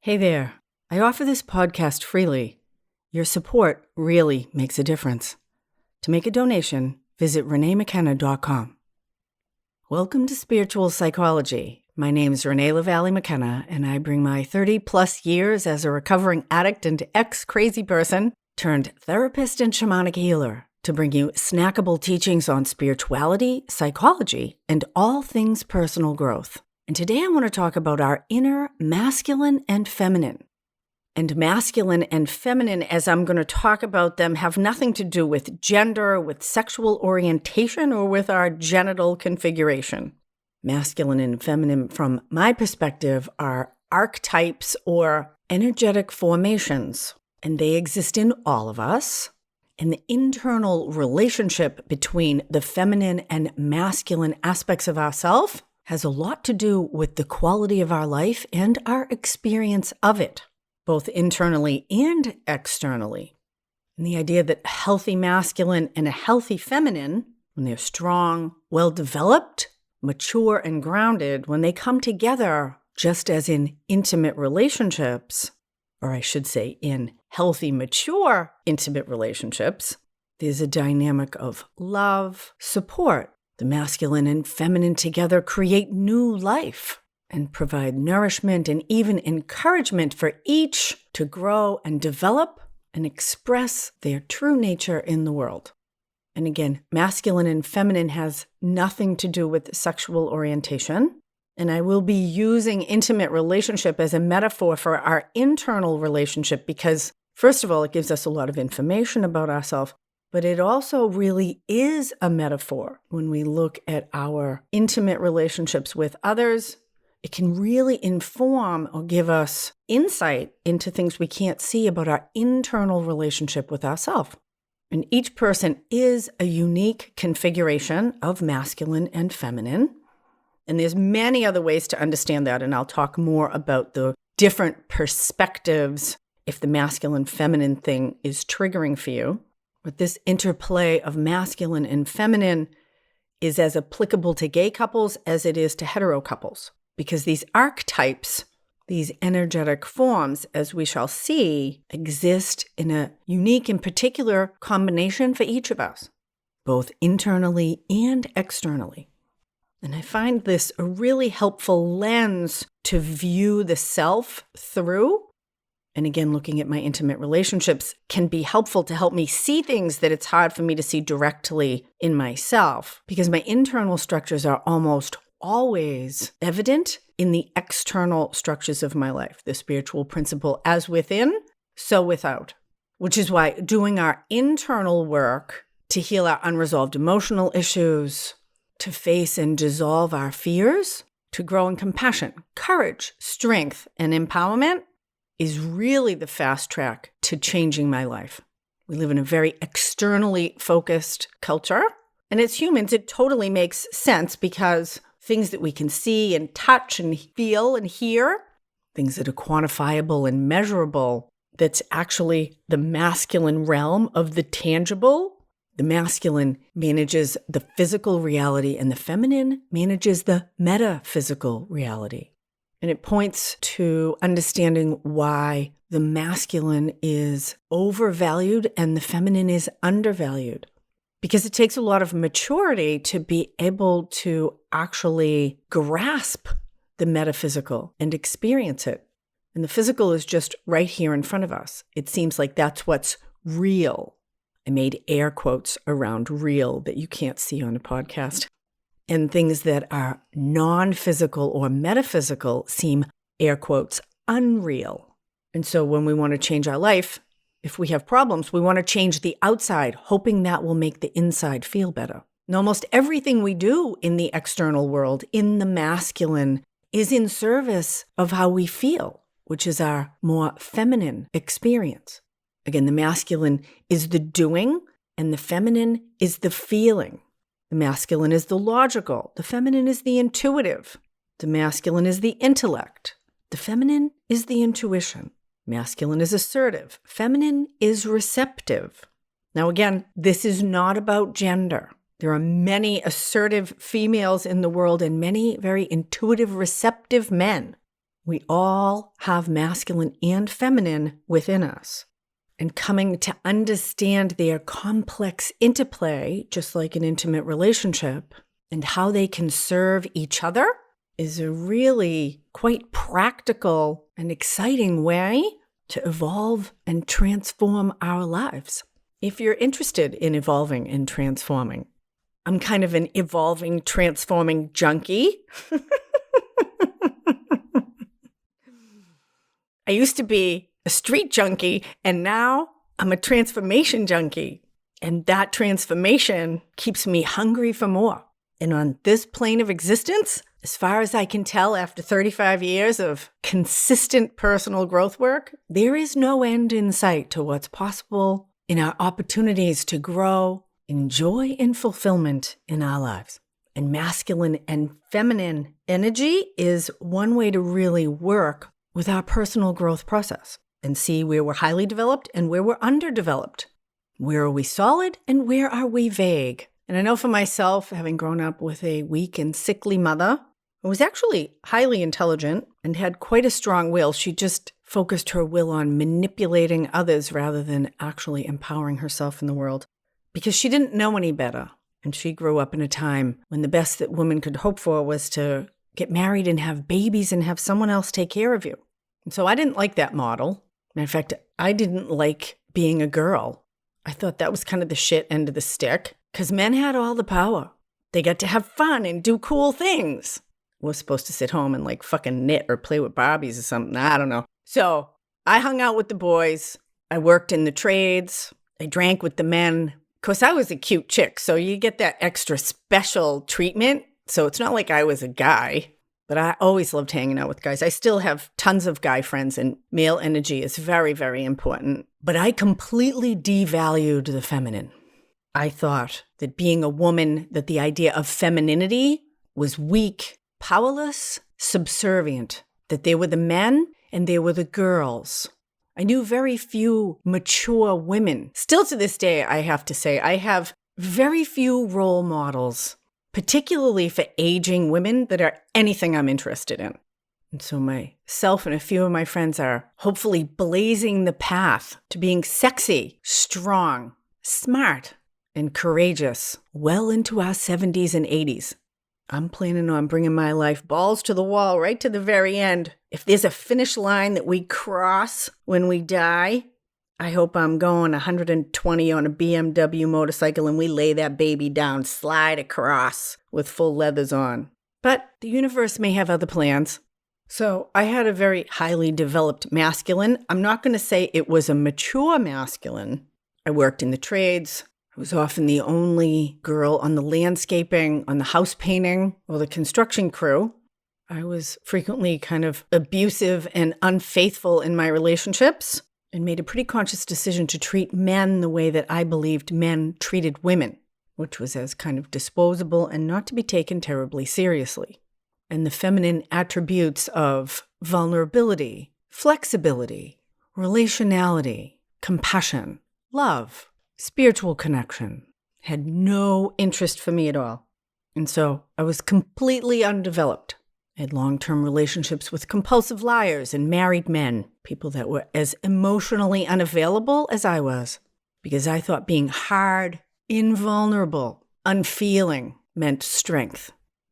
Hey there. I offer this podcast freely. Your support really makes a difference. To make a donation, visit reneemckenna.com. Welcome to Spiritual Psychology. My name is Renee LaValle McKenna, and I bring my 30-plus years as a recovering addict and ex-crazy person turned therapist and shamanic healer to bring you snackable teachings on spirituality, psychology, and all things personal growth. And today I want to talk about our inner masculine and feminine. And masculine and feminine, as I'm going to talk about them, have nothing to do with gender, with sexual orientation, or with our genital configuration. Masculine and feminine, from my perspective, are archetypes or energetic formations, and they exist in all of us. And the internal relationship between the feminine and masculine aspects of ourselves has a lot to do with the quality of our life and our experience of it, both internally and externally. And the idea that a healthy masculine and a healthy feminine, when they're strong, well-developed, mature, and grounded, when they come together, just as in intimate relationships, or I should say in healthy, mature, intimate relationships, there's a dynamic of love, support. The masculine and feminine together create new life and provide nourishment and even encouragement for each to grow and develop and express their true nature in the world. And again, masculine and feminine has nothing to do with sexual orientation. And I will be using intimate relationship as a metaphor for our internal relationship because, first of all, it gives us a lot of information about ourselves, but it also really is a metaphor. When we look at our intimate relationships with others, it can really inform or give us insight into things we can't see about our internal relationship with ourselves. And each person is a unique configuration of masculine and feminine. And there's many other ways to understand that, and I'll talk more about the different perspectives if the masculine-feminine thing is triggering for you. But this interplay of masculine and feminine is as applicable to gay couples as it is to hetero couples, because these archetypes, these energetic forms, as we shall see, exist in a unique and particular combination for each of us, both internally and externally. And I find this a really helpful lens to view the self through. And again, looking at my intimate relationships can be helpful to help me see things that it's hard for me to see directly in myself, because my internal structures are almost always evident in the external structures of my life. The spiritual principle, as within, so without, which is why doing our internal work to heal our unresolved emotional issues, to face and dissolve our fears, to grow in compassion, courage, strength, and empowerment is really the fast track to changing my life. We live in a very externally focused culture, and as humans, it totally makes sense because things that we can see and touch and feel and hear, things that are quantifiable and measurable, that's actually the masculine realm of the tangible. The masculine manages the physical reality and the feminine manages the metaphysical reality. And it points to understanding why the masculine is overvalued and the feminine is undervalued. Because it takes a lot of maturity to be able to actually grasp the metaphysical and experience it. And the physical is just right here in front of us. It seems like that's what's real. I made air quotes around real that you can't see on a podcast. And things that are non-physical or metaphysical seem, air quotes, unreal. And so when we want to change our life, if we have problems, we want to change the outside, hoping that will make the inside feel better. And almost everything we do in the external world, in the masculine, is in service of how we feel, which is our more feminine experience. Again, the masculine is the doing, and the feminine is the feeling. The masculine is the logical. The feminine is the intuitive. The masculine is the intellect. The feminine is the intuition. Masculine is assertive. Feminine is receptive. Now, again, this is not about gender. There are many assertive females in the world and many very intuitive, receptive men. We all have masculine and feminine within us. And coming to understand their complex interplay, just like an intimate relationship, and how they can serve each other is a really quite practical and exciting way to evolve and transform our lives. If you're interested in evolving and transforming, I'm kind of an evolving, transforming junkie. I used to be a street junkie, and now I'm a transformation junkie. And that transformation keeps me hungry for more. And on this plane of existence, as far as I can tell after 35 years of consistent personal growth work, there is no end in sight to what's possible in our opportunities to grow in joy and fulfillment in our lives. And masculine and feminine energy is one way to really work with our personal growth process and see where we're highly developed and where we're underdeveloped. Where are we solid and where are we vague? And I know for myself, having grown up with a weak and sickly mother, who was actually highly intelligent and had quite a strong will, she just focused her will on manipulating others rather than actually empowering herself in the world because she didn't know any better. And she grew up in a time when the best that women could hope for was to get married and have babies and have someone else take care of you. And so I didn't like that model. Matter of fact, I didn't like being a girl. I thought that was kind of the shit end of the stick because men had all the power. They got to have fun and do cool things. We're supposed to sit home and like fucking knit or play with Barbies or something. I don't know. So I hung out with the boys. I worked in the trades. I drank with the men. Of course, I was a cute chick, so you get that extra special treatment. So it's not like I was a guy, but I always loved hanging out with guys. I still have tons of guy friends, and male energy is very, very important. But I completely devalued the feminine. I thought that being a woman, that the idea of femininity was weak, powerless, subservient, that they were the men and they were the girls. I knew very few mature women. Still to this day, I have to say, I have very few role models, particularly for aging women that are anything I'm interested in. And so myself and a few of my friends are hopefully blazing the path to being sexy, strong, smart, and courageous well into our 70s and 80s. I'm planning on bringing my life balls to the wall right to the very end. If there's a finish line that we cross when we die, I hope I'm going 120 on a BMW motorcycle and we lay that baby down, slide across with full leathers on. But the universe may have other plans. So I had a very highly developed masculine. I'm not going to say it was a mature masculine. I worked in the trades. I was often the only girl on the landscaping, on the house painting, or the construction crew. I was frequently kind of abusive and unfaithful in my relationships and made a pretty conscious decision to treat men the way that I believed men treated women, which was as kind of disposable and not to be taken terribly seriously. And the feminine attributes of vulnerability, flexibility, relationality, compassion, love, spiritual connection had no interest for me at all. And so I was completely undeveloped. I had long-term relationships with compulsive liars and married men, people that were as emotionally unavailable as I was, because I thought being hard, invulnerable, unfeeling meant strength,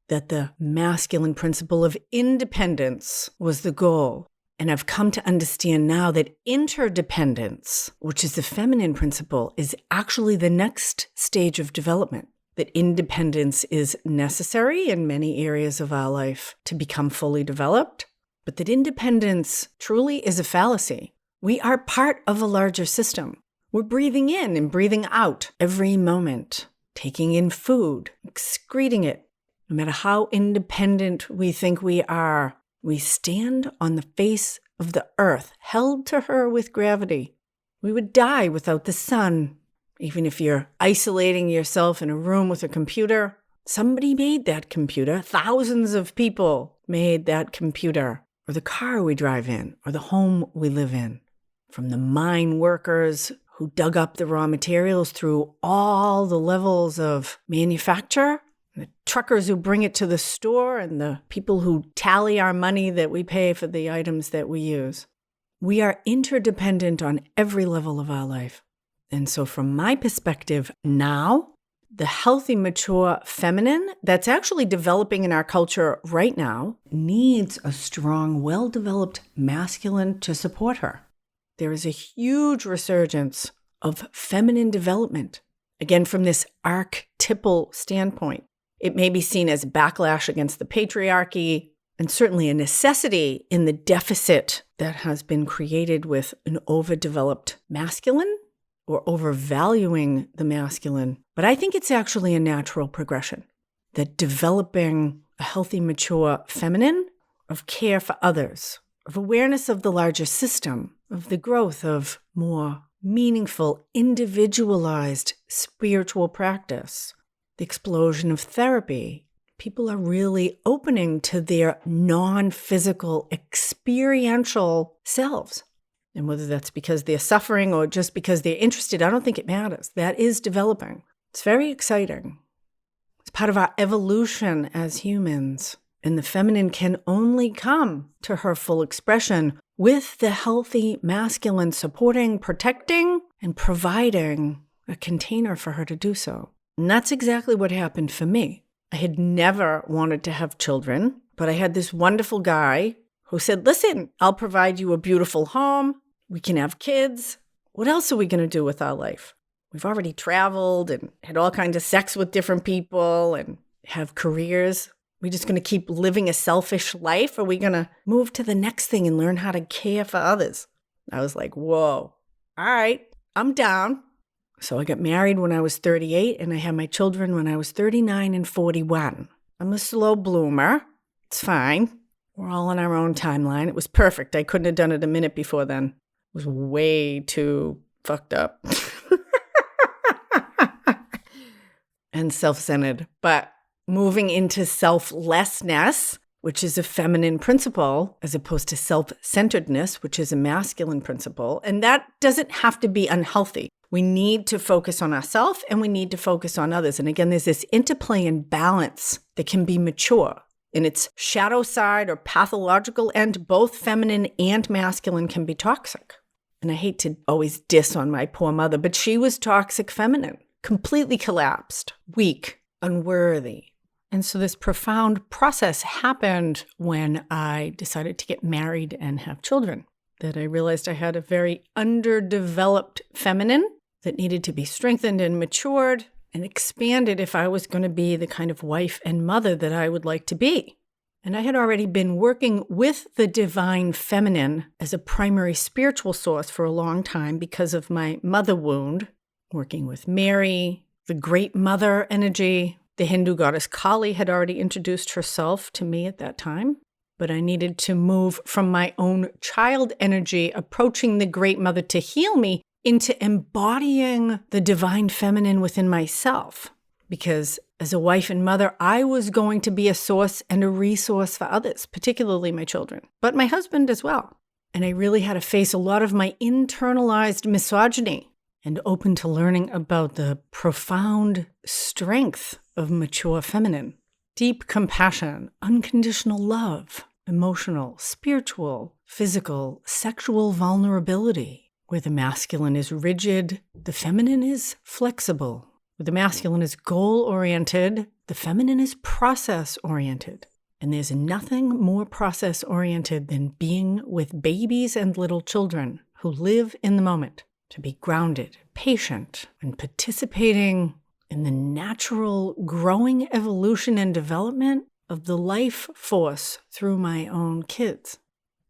that the masculine principle of independence was the goal. And I've come to understand now that interdependence, which is the feminine principle, is actually the next stage of development. That independence is necessary in many areas of our life to become fully developed, but that independence truly is a fallacy. We are part of a larger system. We're breathing in and breathing out every moment, taking in food, excreting it. No matter how independent we think we are, we stand on the face of the earth, held to her with gravity. We would die without the sun. Even if you're isolating yourself in a room with a computer, somebody made that computer. Thousands of people made that computer, or the car we drive in, or the home we live in. From the mine workers who dug up the raw materials through all the levels of manufacture, the truckers who bring it to the store, and the people who tally our money that we pay for the items that we use. We are interdependent on every level of our life. And so from my perspective now, the healthy, mature feminine that's actually developing in our culture right now needs a strong, well-developed masculine to support her. There is a huge resurgence of feminine development. Again, from this archetypal standpoint, it may be seen as backlash against the patriarchy, and certainly a necessity in the deficit that has been created with an overdeveloped masculine or overvaluing the masculine. But I think it's actually a natural progression, that developing a healthy, mature feminine of care for others, of awareness of the larger system, of the growth of more meaningful, individualized spiritual practice, the explosion of therapy. People are really opening to their non-physical, experiential selves. And whether that's because they're suffering or just because they're interested, I don't think it matters. That is developing. It's very exciting. It's part of our evolution as humans. And the feminine can only come to her full expression with the healthy masculine supporting, protecting, and providing a container for her to do so. And that's exactly what happened for me. I had never wanted to have children, but I had this wonderful guy who said, listen, I'll provide you a beautiful home. We can have kids. What else are we going to do with our life? We've already traveled and had all kinds of sex with different people and have careers. We're just going to keep living a selfish life? Or are we going to move to the next thing and learn how to care for others? I was like, whoa, all right, I'm down. So I got married when I was 38 and I had my children when I was 39 and 41. I'm a slow bloomer. It's fine. We're all on our own timeline. It was perfect. I couldn't have done it a minute before then. It was way too fucked up and self-centered. But moving into selflessness, which is a feminine principle, as opposed to self-centeredness, which is a masculine principle. And that doesn't have to be unhealthy. We need to focus on ourselves and we need to focus on others. And again, there's this interplay and balance that can be mature. In its shadow side or pathological end, both feminine and masculine can be toxic. And I hate to always diss on my poor mother, but she was toxic feminine, completely collapsed, weak, unworthy. And so this profound process happened when I decided to get married and have children, that I realized I had a very underdeveloped feminine that needed to be strengthened and matured and expanded if I was going to be the kind of wife and mother that I would like to be. And I had already been working with the divine feminine as a primary spiritual source for a long time because of my mother wound, working with Mary, the great mother energy. The Hindu goddess Kali had already introduced herself to me at that time, but I needed to move from my own child energy, approaching the great mother to heal me, into embodying the divine feminine within myself. Because as a wife and mother, I was going to be a source and a resource for others, particularly my children, but my husband as well. And I really had to face a lot of my internalized misogyny and open to learning about the profound strength of mature feminine. Deep compassion, unconditional love, emotional, spiritual, physical, sexual vulnerability. Where the masculine is rigid, the feminine is flexible. Where the masculine is goal-oriented, the feminine is process-oriented. And there's nothing more process-oriented than being with babies and little children who live in the moment. To be grounded, patient, and participating in the natural growing evolution and development of the life force through my own kids.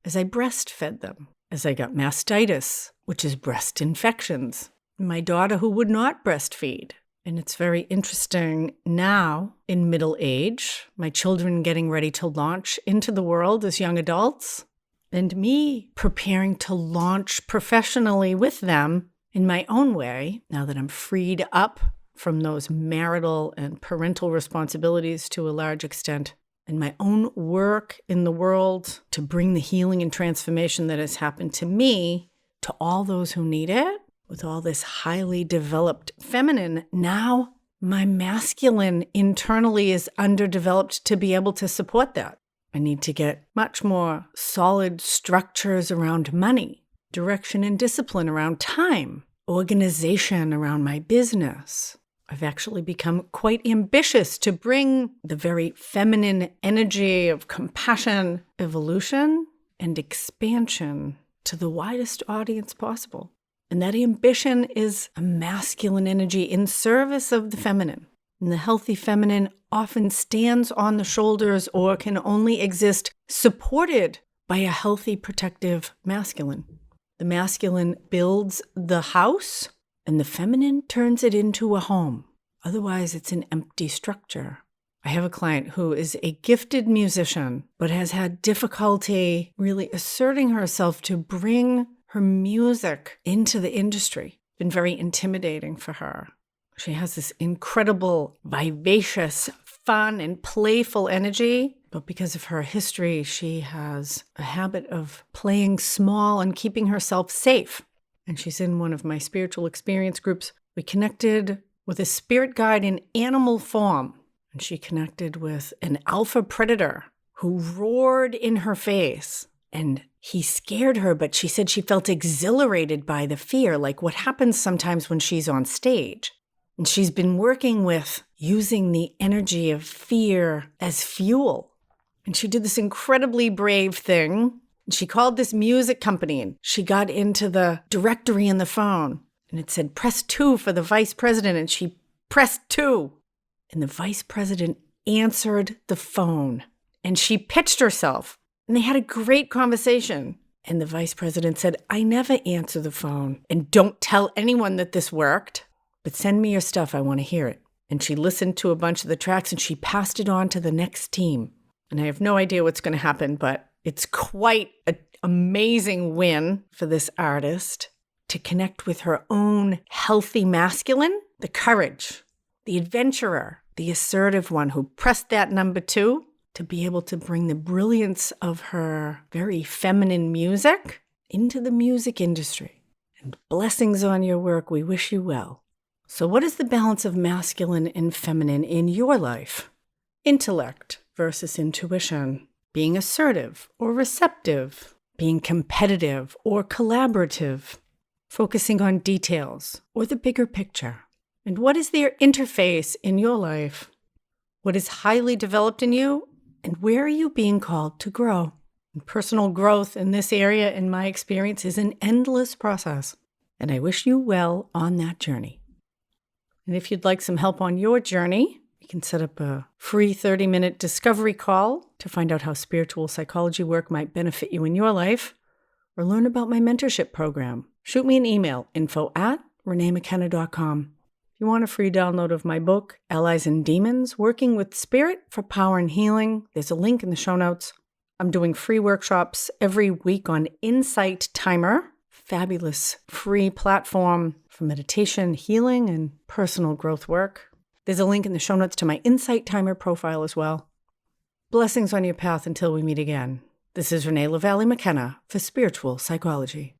As I breastfed them, as I got mastitis, which is breast infections, my daughter who would not breastfeed. And it's very interesting now in middle age, my children getting ready to launch into the world as young adults, and me preparing to launch professionally with them in my own way, now that I'm freed up from those marital and parental responsibilities to a large extent, and my own work in the world to bring the healing and transformation that has happened to me to all those who need it, with all this highly developed feminine now my masculine internally is underdeveloped to be able to support that. I need to get much more solid structures around money, direction and discipline around time, organization around my business. I've actually become quite ambitious to bring the very feminine energy of compassion, evolution, and expansion to the widest audience possible. And that ambition is a masculine energy in service of the feminine. And the healthy feminine often stands on the shoulders or can only exist supported by a healthy, protective masculine. The masculine builds the house, and the feminine turns it into a home. Otherwise, it's an empty structure. I have a client who is a gifted musician, but has had difficulty really asserting herself to bring her music into the industry. It's been very intimidating for her. She has this incredible, vivacious, fun, and playful energy, but because of her history, she has a habit of playing small and keeping herself safe. And she's in one of my spiritual experience groups. We connected with a spirit guide in animal form, and she connected with an alpha predator who roared in her face. And he scared her, but she said she felt exhilarated by the fear, like what happens sometimes when she's on stage. And she's been working with using the energy of fear as fuel. And she did this incredibly brave thing. She called this music company and she got into the directory in the phone. And it said, press 2 for the vice president. And she pressed 2. And the vice president answered the phone. And she pitched herself. And they had a great conversation. And the vice president said, I never answer the phone. And don't tell anyone that this worked. But send me your stuff. I want to hear it. And she listened to a bunch of the tracks and she passed it on to the next team. And I have no idea what's going to happen, but it's quite an amazing win for this artist to connect with her own healthy masculine, the courage, the adventurer, the assertive one who pressed that number 2 to be able to bring the brilliance of her very feminine music into the music industry. And blessings on your work. We wish you well. So what is the balance of masculine and feminine in your life? Intellect versus intuition, being assertive or receptive, being competitive or collaborative, focusing on details or the bigger picture. And what is their interface in your life? What is highly developed in you, and where are you being called to grow? And personal growth in this area, in my experience, is an endless process. And I wish you well on that journey. And if you'd like some help on your journey, you can set up a free 30-minute discovery call to find out how spiritual psychology work might benefit you in your life, or learn about my mentorship program. Shoot me an email, info@reneemckenna.com. If you want a free download of my book, Allies and Demons, Working with Spirit for Power and Healing, there's a link in the show notes. I'm doing free workshops every week on Insight Timer, fabulous free platform for meditation, healing, and personal growth work. There's a link in the show notes to my Insight Timer profile as well. Blessings on your path until we meet again. This is Renee LaValle McKenna for Spiritual Psychology.